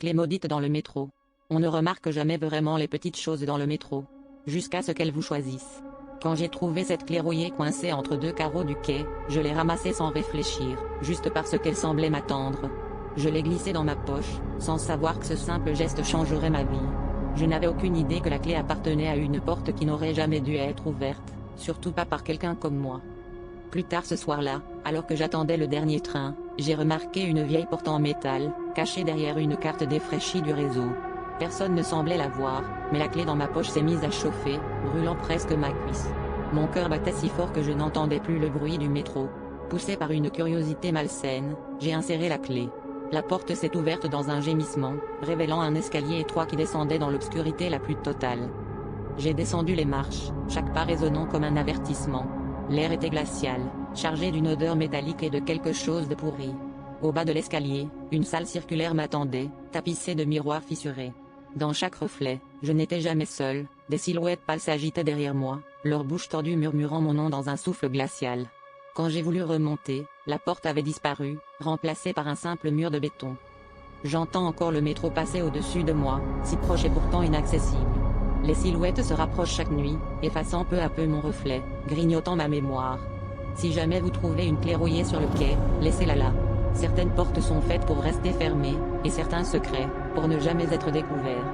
Clé maudite dans le métro. On ne remarque jamais vraiment les petites choses dans le métro. Jusqu'à ce qu'elles vous choisissent. Quand j'ai trouvé cette clé rouillée coincée entre deux carreaux du quai, je l'ai ramassée sans réfléchir, juste parce qu'elle semblait m'attendre. Je l'ai glissée dans ma poche, sans savoir que ce simple geste changerait ma vie. Je n'avais aucune idée que la clé appartenait à une porte qui n'aurait jamais dû être ouverte, surtout pas par quelqu'un comme moi. Plus tard ce soir-là, alors que j'attendais le dernier train, j'ai remarqué une vieille porte en métal, cachée derrière une carte défraîchie du réseau. Personne ne semblait la voir, mais la clé dans ma poche s'est mise à chauffer, brûlant presque ma cuisse. Mon cœur battait si fort que je n'entendais plus le bruit du métro. Poussé par une curiosité malsaine, j'ai inséré la clé. La porte s'est ouverte dans un gémissement, révélant un escalier étroit qui descendait dans l'obscurité la plus totale. J'ai descendu les marches, chaque pas résonnant comme un avertissement. L'air était glacial, chargé d'une odeur métallique et de quelque chose de pourri. Au bas de l'escalier, une salle circulaire m'attendait, tapissée de miroirs fissurés. Dans chaque reflet, je n'étais jamais seul, des silhouettes pâles s'agitaient derrière moi, leurs bouches tordues murmurant mon nom dans un souffle glacial. Quand j'ai voulu remonter, la porte avait disparu, remplacée par un simple mur de béton. J'entends encore le métro passer au-dessus de moi, si proche et pourtant inaccessible. Les silhouettes se rapprochent chaque nuit, effaçant peu à peu mon reflet, grignotant ma mémoire. Si jamais vous trouvez une clé rouillée sur le quai, laissez-la là. Certaines portes sont faites pour rester fermées, et certains secrets, pour ne jamais être découverts.